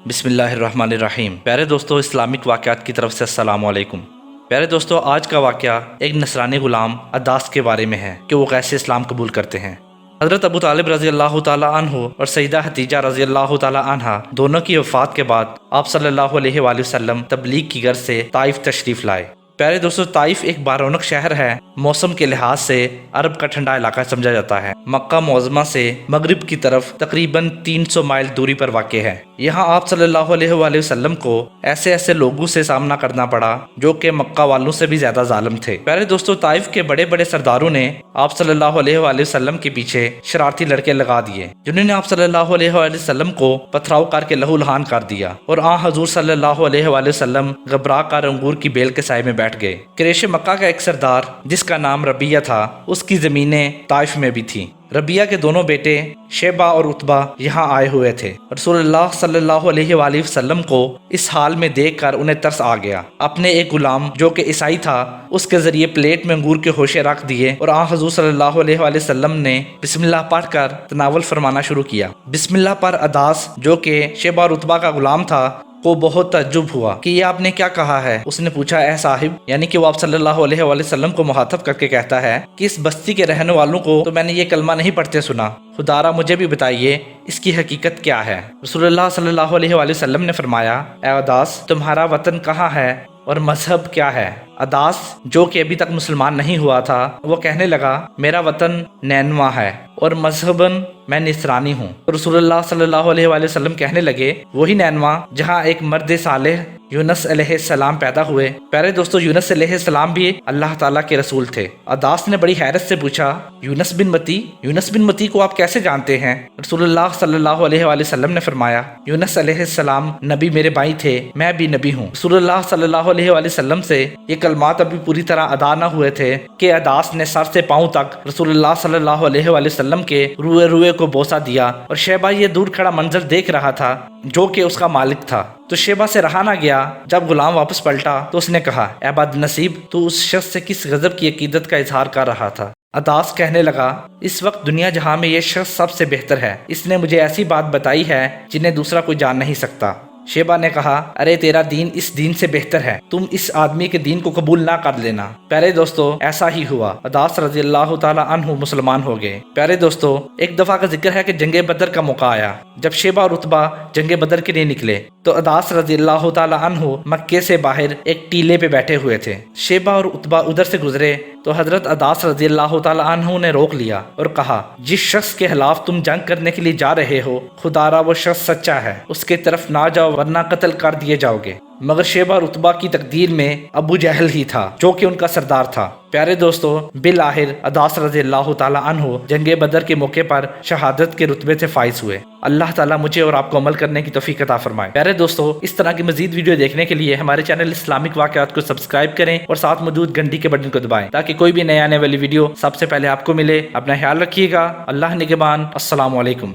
بسم اللہ الرحمن الرحیم۔ پیارے دوستو، اسلامک واقعات کی طرف سے السلام علیکم۔ پیارے دوستو، آج کا واقعہ ایک نصرانی غلام عداس کے بارے میں ہے کہ وہ کیسے اسلام قبول کرتے ہیں۔ حضرت ابو طالب رضی اللہ تعالیٰ عنہ اور سیدہ حتیجہ رضی اللہ تعالیٰ عنہ دونوں کی وفات کے بعد آپ صلی اللہ علیہ وآلہ وسلم تبلیغ کی غرض سے طائف تشریف لائے۔ پیارے دوستو، طائف ایک بارونق شہر ہے۔ موسم کے لحاظ سے عرب کا ٹھنڈا علاقہ سمجھا جاتا ہے۔ مکہ معظمہ سے مغرب کی طرف تقریباً 300 مائل دوری پر واقع ہے۔ یہاں آپ صلی اللہ علیہ وآلہ وسلم کو ایسے لوگوں سے سامنا کرنا پڑا جو کہ مکہ والوں سے بھی زیادہ ظالم تھے۔ پیارے دوستو، طائف کے بڑے بڑے سرداروں نے آپ صلی اللہ علیہ وآلہ وسلم کے پیچھے شرارتی لڑکے لگا دیے، جنہوں نے آپ صلی اللہ علیہ وآلہ وسلم کو پتھراؤ کر کے لہو لہان کر دیا، اور حضور صلی اللہ علیہ وآلہ وسلم گھبرا کر انگور کی بیل کے سائے میں بیٹھ گئے۔ قریش مکہ کا ایک سردار جس کا نام ربیہ تھا، اس کی زمینیں طائف میں بھی تھیں۔ ربیہ کے دونوں بیٹے شیبہ اور عتبہ یہاں آئے ہوئے تھے۔ رسول اللہ صلی اللہ علیہ وآلہ وسلم کو اس حال میں دیکھ کر انہیں ترس آ گیا۔ اپنے ایک غلام جو کہ عیسائی تھا، اس کے ذریعے پلیٹ میں انگور کے ہوشے رکھ دیے، اور حضور صلی اللہ علیہ وآلہ وسلم نے بسم اللہ پڑھ کر تناول فرمانا شروع کیا۔ بسم اللہ پر عداس جو کہ شیبہ اور عتبہ کا غلام تھا کو بہت تعجب ہوا کہ یہ آپ نے کیا کہا ہے۔ اس نے پوچھا، اے صاحب، یعنی کہ وہ آپ صلی اللہ علیہ وآلہ وسلم کو مخاطب کر کے کہتا ہے کہ اس بستی کے رہنے والوں کو تو میں نے یہ کلمہ نہیں پڑھتے سنا، خدا را مجھے بھی بتائیے اس کی حقیقت کیا ہے۔ رسول اللہ صلی اللہ علیہ وآلہ وسلم نے فرمایا، اے عداس، تمہارا وطن کہاں ہے اور مذہب کیا ہے؟ عداس جو کہ ابھی تک مسلمان نہیں ہوا تھا، وہ کہنے لگا، میرا وطن نینوا ہے اور مذہباً میں نصرانی ہوں۔ رسول اللہ صلی اللہ علیہ وآلہ وسلم کہنے لگے، وہی نینوا جہاں ایک مرد صالح یونس علیہ السلام پیدا ہوئے۔ پیارے دوستو، یونس علیہ السلام بھی اللہ تعالیٰ کے رسول تھے۔ عداس نے بڑی حیرت سے پوچھا، یونس بن متی کو آپ کیسے جانتے ہیں؟ رسول اللہ صلی اللہ علیہ وآلہ وسلم نے فرمایا، یونس علیہ السلام نبی میرے بھائی تھے، میں بھی نبی ہوں۔ رسول اللہ صلی اللہ علیہ وآلہ وسلم سے یہ کلمات ابھی پوری طرح ادا نہ ہوئے تھے کہ عداس نے سر سے پاؤں تک رسول اللہ صلی اللہ علیہ وآلہ وسلم کے روئے کو بوسہ دیا، اور شیبہ یہ دور کھڑا منظر دیکھ رہا تھا جو کہ اس کا مالک تھا۔ تو شیبہ سے رہا نہ گیا۔ جب غلام واپس پلٹا تو اس نے کہا، اے بد نصیب، تو اس شخص سے کس غضب کی عقیدت کا اظہار کر رہا تھا؟ عداس کہنے لگا، اس وقت دنیا جہاں میں یہ شخص سب سے بہتر ہے، اس نے مجھے ایسی بات بتائی ہے جنہیں دوسرا کوئی جان نہیں سکتا۔ شیبہ نے کہا، ارے تیرا دین اس دین سے بہتر ہے، تم اس آدمی کے دین کو قبول نہ کر لینا۔ پیارے دوستو، ایسا ہی ہوا، عداس رضی اللہ تعالیٰ عنہ مسلمان ہو گئے۔ پیارے دوستو، ایک دفعہ کا ذکر ہے کہ جنگ بدر کا موقع آیا۔ جب شیبہ اور عتبہ جنگ بدر کے لیے نکلے تو عداس رضی اللہ تعالیٰ عنہ مکے سے باہر ایک ٹیلے پہ بیٹھے ہوئے تھے۔ شیبہ اور عتبہ ادھر سے گزرے تو حضرت عداس رضی اللہ تعالیٰ عنہ نے روک لیا اور کہا، جس شخص کے خلاف تم جنگ کرنے کے لیے جا رہے ہو، خدا را وہ شخص سچا ہے، اس کے طرف نہ جاؤ ورنہ قتل کر دیے جاؤ گے۔ مگر شیبہ اور عتبہ کی تقدیر میں ابو جہل ہی تھا جو کہ ان کا سردار تھا۔ پیارے دوستو، بالآخر عداس رضی اللہ تعالیٰ عنہ جنگ بدر کے موقع پر شہادت کے رتبے سے فائز ہوئے۔ اللہ تعالیٰ مجھے اور آپ کو عمل کرنے کی توفیق عطا فرمائے۔ پیارے دوستو، اس طرح کی مزید ویڈیو دیکھنے کے لیے ہمارے چینل اسلامک واقعات کو سبسکرائب کریں اور ساتھ موجود گھنٹی کے بٹن کو دبائیں تاکہ کوئی بھی نئے آنے والی ویڈیو سب سے پہلے آپ کو ملے۔ اپنا خیال رکھیے گا۔ اللہ نگہبان۔ السلام علیکم۔